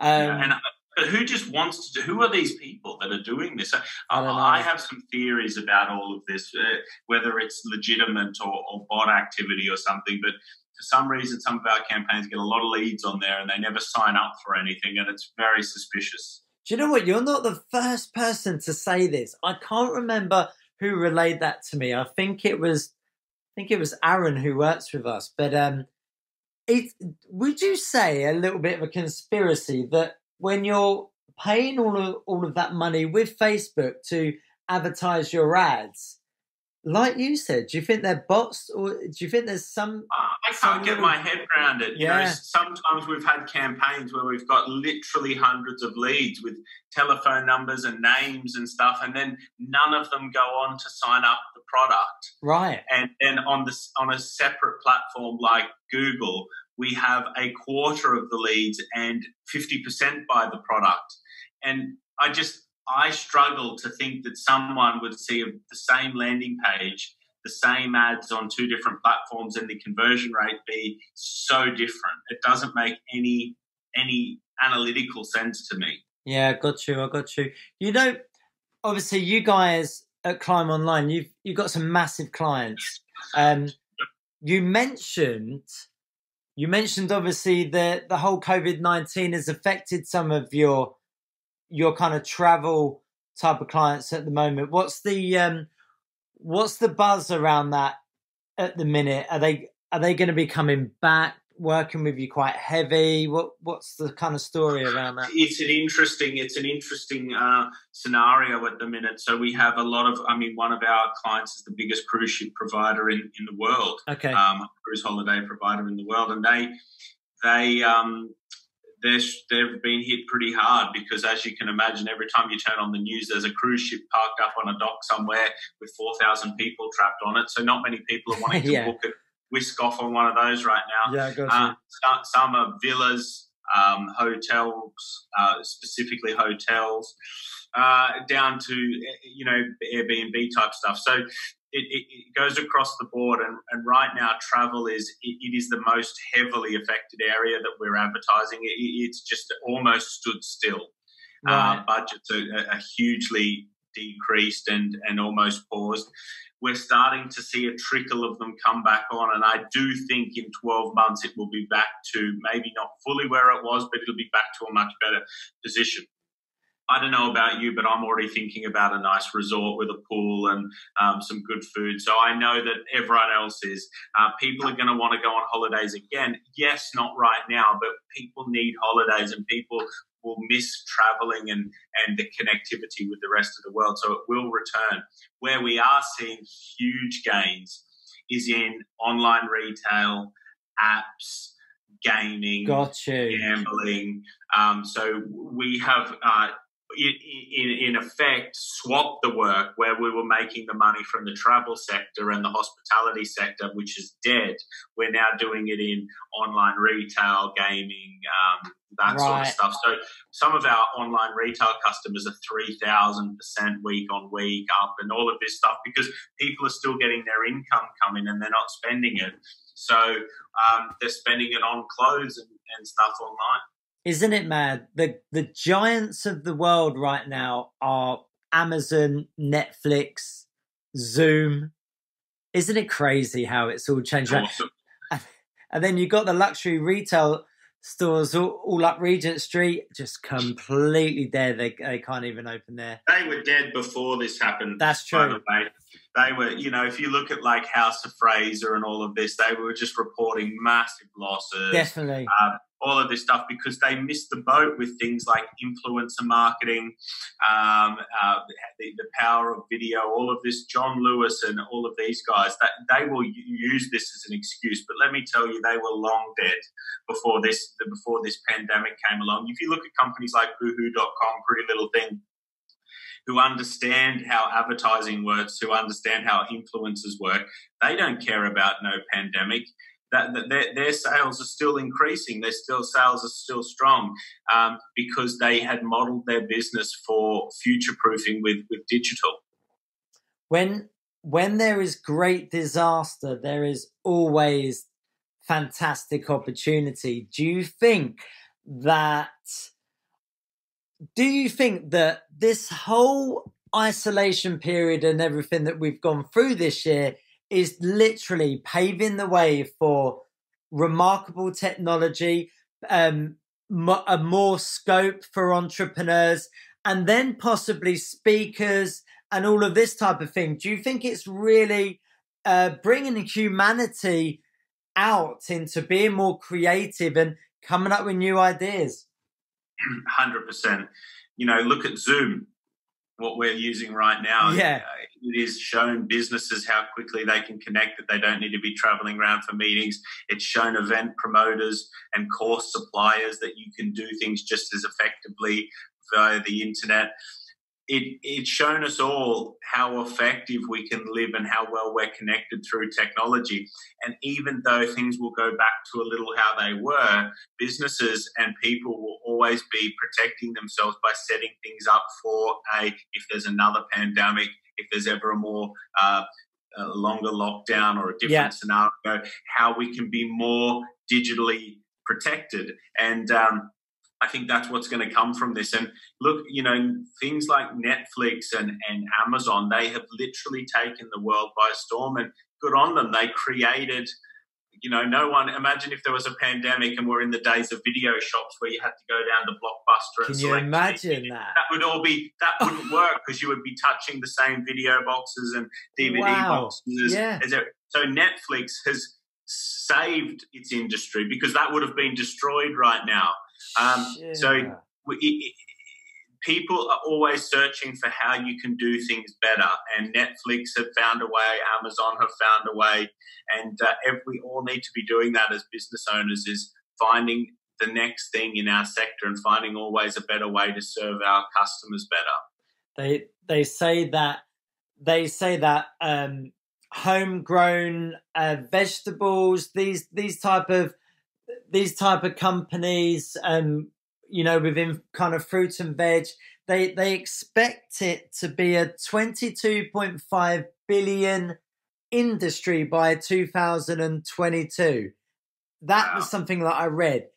And who just wants to who are these people that are doing this? I have some theories about all of this, whether it's legitimate or bot activity or something, but for some reason, some of our campaigns get a lot of leads on there and they never sign up for anything, and it's very suspicious. Do you know what? You're not the first person to say this. I can't remember who relayed that to me. I think it was Aaron who works with us. But would you say a little bit of a conspiracy that when you're paying all of that money with Facebook to advertise your ads, like you said, do you think they're bots, or do you think there's some... I can't get my head around it. Yeah. You know, sometimes we've had campaigns where we've got literally hundreds of leads with telephone numbers and names and stuff, and then none of them go on to sign up the product. Right. And then on a separate platform like Google, we have a quarter of the leads and 50% buy the product. And I struggle to think that someone would see the same landing page, the same ads on two different platforms, and the conversion rate be so different. It doesn't make any analytical sense to me. Yeah, I got you. You know, obviously you guys at Climb Online, you've got some massive clients. You mentioned obviously the whole COVID-19 has affected some of your kind of travel type of clients at the moment. What's the buzz around that at the minute? Are they going to be coming back, working with you quite heavy? What's the kind of story around that? It's an interesting scenario at the minute. So we have a lot of, one of our clients is the biggest cruise ship provider in the world. Okay. Cruise holiday provider in the world. And they've been hit pretty hard because, as you can imagine, every time you turn on the news, there's a cruise ship parked up on a dock somewhere with 4,000 people trapped on it. So not many people are wanting to book it, whisk off on one of those right now. Yeah, I got you. Some are villas, hotels, specifically hotels, down to, Airbnb type stuff. So it goes across the board, and right now travel it is the most heavily affected area that we're advertising. It's just almost stood still. Right. Budgets are hugely decreased and almost paused. We're starting to see a trickle of them come back on, and I do think in 12 months it will be back to maybe not fully where it was, but it'll be back to a much better position. I don't know about you, but I'm already thinking about a nice resort with a pool and some good food. So I know that everyone else is. People are going to want to go on holidays again. Yes, not right now, but people need holidays, and people will miss traveling and the connectivity with the rest of the world. So it will return. Where we are seeing huge gains is in online retail, apps, gaming, gambling. So we have in effect swapped the work where we were making the money from the travel sector and the hospitality sector, which is dead. We're now doing it in online retail, gaming, that sort of stuff. So some of our online retail customers are 3,000% week on week up, and all of this stuff, because people are still getting their income coming and they're not spending it. So they're spending it on clothes and stuff online. Isn't it mad? The giants of the world right now are Amazon, Netflix, Zoom. Isn't it crazy how it's all changed? Awesome. And then you've got the luxury retail stores all up Regent Street, just completely dead. They can't even open there. They were dead before this happened. That's true. By the way. They were, if you look at like House of Fraser and all of this, they were just reporting massive losses. Definitely. All of this stuff, because they missed the boat with things like influencer marketing, the power of video, all of this. John Lewis and all of these guys, they will use this as an excuse. But let me tell you, they were long dead before this pandemic came along. If you look at companies like Boohoo.com, Pretty Little Thing, who understand how advertising works, who understand how influencers work, they don't care about no pandemic. Their sales are still increasing. Sales are still strong because they had modeled their business for future-proofing with digital. When there is great disaster, there is always fantastic opportunity. Do you think that this whole isolation period and everything that we've gone through this year is literally paving the way for remarkable technology, a more scope for entrepreneurs, and then possibly speakers and all of this type of thing? Do you think it's really bringing humanity out into being more creative and coming up with new ideas? 100%. Look at Zoom, what we're using right now. Yeah. It has shown businesses how quickly they can connect, that they don't need to be traveling around for meetings. It's shown event promoters and course suppliers that you can do things just as effectively via the internet. It's shown us all how effective we can live and how well we're connected through technology. And even though things will go back to a little how they were, businesses and people will always be protecting themselves by setting things up for if there's another pandemic, if there's ever a more a longer lockdown or a different scenario, how we can be more digitally protected. And I think that's what's going to come from this. And look, things like Netflix and Amazon, they have literally taken the world by storm, and good on them. They created, no one, imagine if there was a pandemic and we're in the days of video shops where you had to go down to Blockbuster and Can you imagine that? That wouldn't work, because you would be touching the same video boxes and DVD boxes. So Netflix has saved its industry, because that would have been destroyed right now. People are always searching for how you can do things better, and Netflix have found a way, Amazon have found a way, and we all need to be doing that as business owners, is finding the next thing in our sector and finding always a better way to serve our customers better. They say that homegrown vegetables, these type of these type of companies, within kind of fruit and veg, they expect it to be a 22.5 billion industry by 2022. That was something that I read.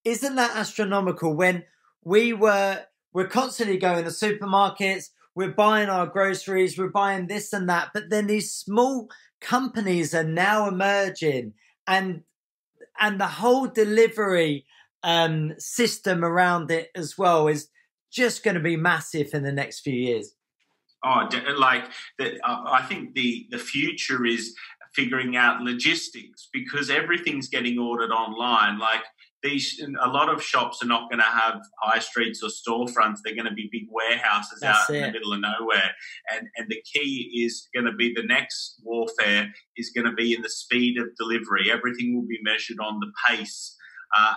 Isn't that astronomical? When we're constantly going to supermarkets, we're buying our groceries, we're buying this and that, but then these small companies are now emerging, and the whole delivery system around it as well is just going to be massive in the next few years. I think the future is figuring out logistics, because everything's getting ordered online. Like a lot of shops are not going to have high streets or storefronts. They're going to be big warehouses out in the middle of nowhere. And the key is going to be, the next warfare is going to be in the speed of delivery. Everything will be measured on the pace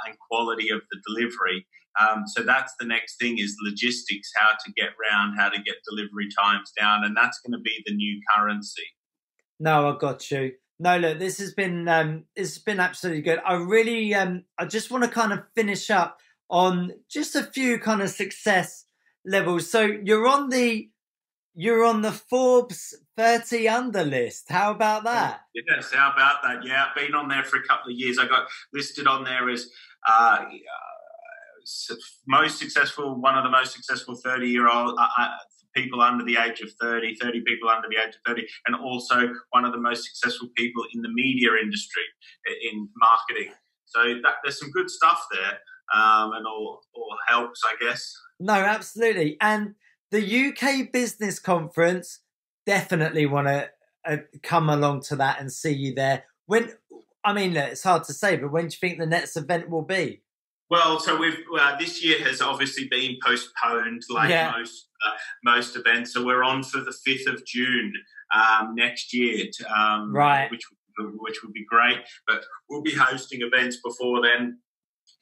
and quality of the delivery. So that's the next thing, is logistics, how to get round, how to get delivery times down. And that's going to be the new currency. No, I got you. No, look, this has been absolutely good. I really, I just want to kind of finish up on just a few kind of success levels. So you're on the Forbes 30 under list. How about that? Yes, how about that? Yeah, I've been on there for a couple of years. I got listed on there as one of the most successful 30-year-old people under the age of 30 people under the age of 30, and also one of the most successful people in the media industry in marketing. So there's some good stuff there, and all helps, I guess. No, absolutely. And the UK Business Conference, definitely want to come along to that and see you there. It's hard to say, but when do you think the next event will be? Well, so this year has obviously been postponed, most events. So we're on for the 5th of June next year, right? Which would be great. But we'll be hosting events before then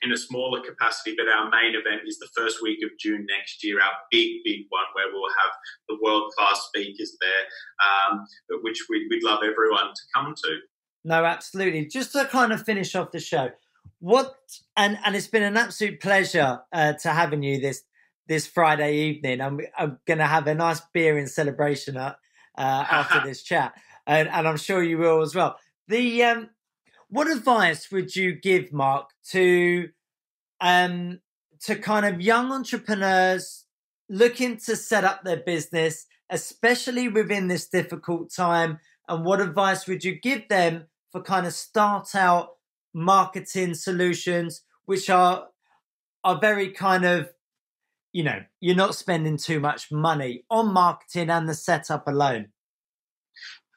in a smaller capacity. But our main event is the first week of June next year, our big one, where we'll have the world-class speakers there, which we'd love everyone to come to. No, absolutely. Just to kind of finish off the show, and it's been an absolute pleasure to having you this Friday evening. I'm going to have a nice beer in celebration after this chat, and I'm sure you will as well. What advice would you give, Mark, to kind of young entrepreneurs looking to set up their business, especially within this difficult time? And what advice would you give them for kind of start out marketing solutions, which are very kind of, you're not spending too much money on marketing and the setup alone?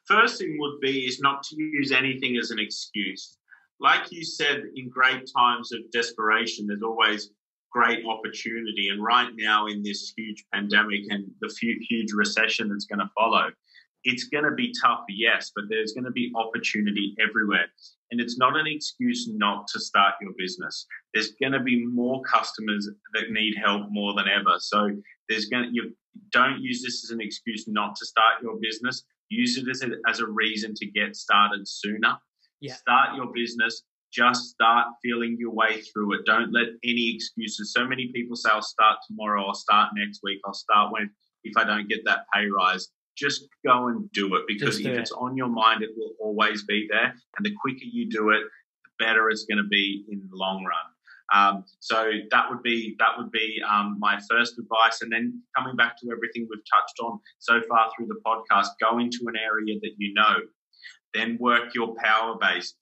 First thing would be is not to use anything as an excuse. Like you said, in great times of desperation, there's always great opportunity. And right now, in this huge pandemic and the huge recession that's going to follow, it's going to be tough, yes, but there's going to be opportunity everywhere. And it's not an excuse not to start your business. There's going to be more customers that need help more than ever. So you don't use this as an excuse not to start your business. Use it as a reason to get started sooner. Yeah. Start your business. Just start feeling your way through it. Don't let any excuses. So many people say, I'll start tomorrow, I'll start next week, I'll start if I don't get that pay rise. Just go and do it, because if it's on your mind, it will always be there. And the quicker you do it, the better it's going to be in the long run. So that would be my first advice. And then coming back to everything we've touched on so far through the podcast, go into an area that you know. Then work your power base.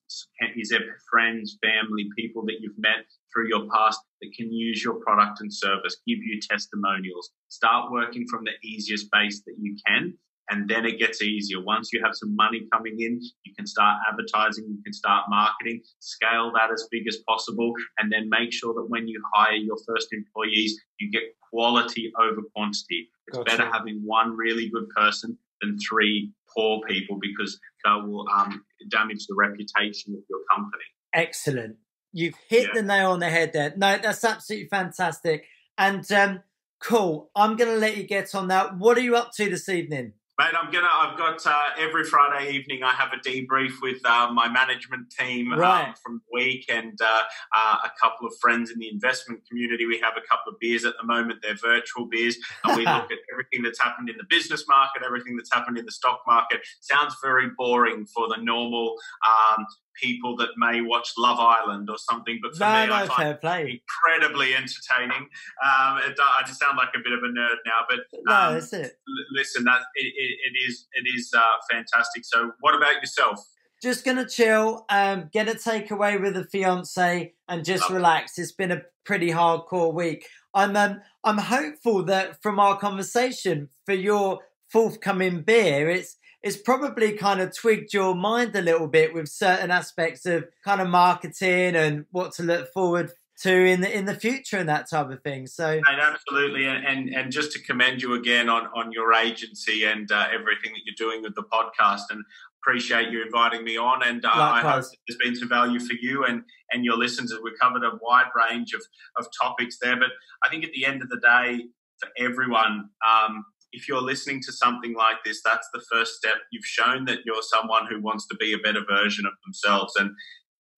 Is there friends, family, people that you've met through your past that can use your product and service, give you testimonials? Start working from the easiest base that you can, and then it gets easier. Once you have some money coming in, you can start advertising, you can start marketing, scale that as big as possible, and then make sure that when you hire your first employees, you get quality over quantity. It's better having one really good person than 3 poor people, because that will damage the reputation of your company. Excellent. You've hit the nail on the head there. No, that's absolutely fantastic. And cool. I'm going to let you get on that. What are you up to this evening? Mate, I've got every Friday evening I have a debrief with my management team Right. from the week, and a couple of friends in the investment community. We have a couple of beers at the moment. They're virtual beers, and we look at everything that's happened in the business market, everything that's happened in the stock market. Sounds very boring for the normal people that may watch Love Island or something, but for me, I find it incredibly entertaining. I just sound like a bit of a nerd now, but no, that's it. Listen, it is fantastic. So, what about yourself? Just gonna chill, get a takeaway with the fiance, and just relax. It's been a pretty hardcore week. I'm hopeful that from our conversation for your forthcoming beer, it's probably kind of twigged your mind a little bit with certain aspects of kind of marketing and what to look forward to in the future and that type of thing. So, and absolutely, and just to commend you again on your agency and everything that you're doing with the podcast, and appreciate you inviting me on. And I hope there's been some value for you and your listeners. We've covered a wide range of topics there, but I think at the end of the day, for everyone, if you're listening to something like this, that's the first step. You've shown that you're someone who wants to be a better version of themselves, and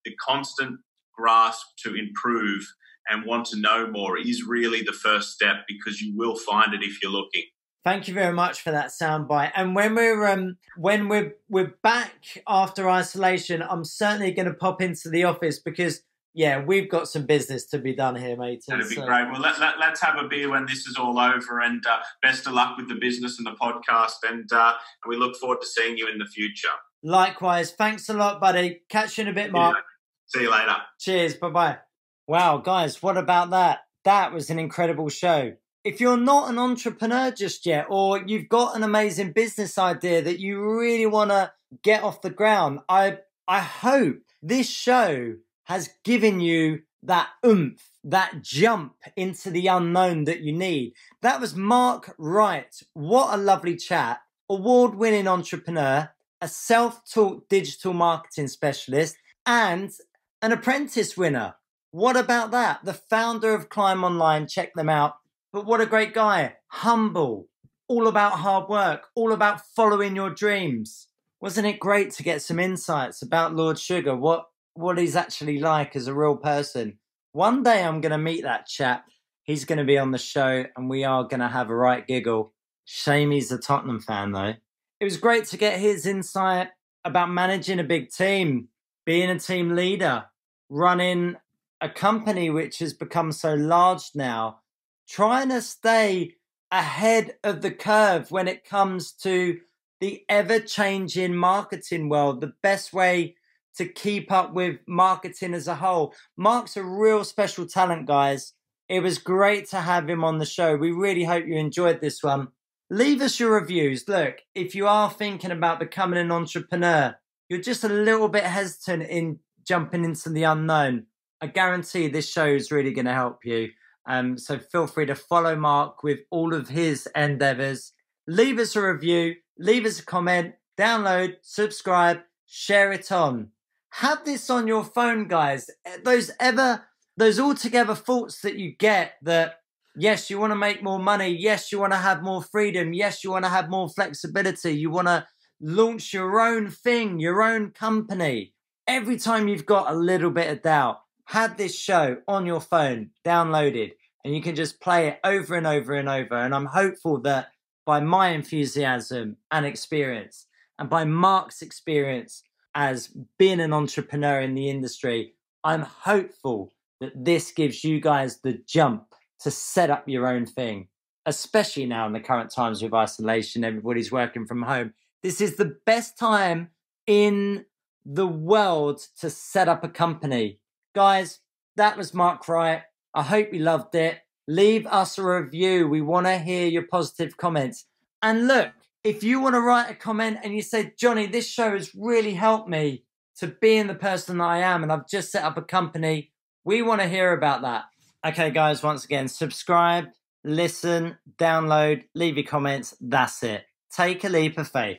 the constant grasp to improve and want to know more is really the first step, because you will find it if you're looking. Thank you very much for that soundbite. And when we're back after isolation, I'm certainly going to pop into the office because, yeah, we've got some business to be done here, mate. That'd be great. Well, let's have a beer when this is all over, and best of luck with the business and the podcast, and we look forward to seeing you in the future. Likewise. Thanks a lot, buddy. Catch you in a bit, Mark. See you later. Cheers. Bye-bye. Wow, guys, what about that? That was an incredible show. If you're not an entrepreneur just yet, or you've got an amazing business idea that you really want to get off the ground, I hope this show has given you that oomph, that jump into the unknown that you need. That was Mark Wright. What a lovely chat. Award-winning entrepreneur, a self-taught digital marketing specialist, and an apprentice winner. What about that? The founder of Climb Online. Check them out. But what a great guy. Humble. All about hard work. All about following your dreams. Wasn't it great to get some insights about Lord Sugar? What he's actually like as a real person. One day I'm going to meet that chap. He's going to be on the show and we are going to have a right giggle. Shame he's a Tottenham fan though. It was great to get his insight about managing a big team, being a team leader, running a company which has become so large now, trying to stay ahead of the curve when it comes to the ever-changing marketing world, the best way to keep up with marketing as a whole. Mark's a real special talent, guys. It was great to have him on the show. We really hope you enjoyed this one. Leave us your reviews. Look, if you are thinking about becoming an entrepreneur, you're just a little bit hesitant in jumping into the unknown, I guarantee this show is really going to help you. So feel free to follow Mark with all of his endeavors. Leave us a review, leave us a comment, download, subscribe, share it on. Have this on your phone, guys. Those altogether thoughts that you get that, yes, you want to make more money. Yes, you want to have more freedom. Yes, you want to have more flexibility. You want to launch your own thing, your own company. Every time you've got a little bit of doubt, have this show on your phone, downloaded, and you can just play it over and over and over. And I'm hopeful that by my enthusiasm and experience, and by Mark's experience as being an entrepreneur in the industry, I'm hopeful that this gives you guys the jump to set up your own thing, especially now in the current times with isolation, everybody's working from home. This is the best time in the world to set up a company. Guys, that was Mark Wright. I hope you loved it. Leave us a review. We want to hear your positive comments. And look, if you want to write a comment and you say, Johnny, this show has really helped me to being the person that I am and I've just set up a company, we want to hear about that. Okay, guys, once again, subscribe, listen, download, leave your comments. That's it. Take a leap of faith.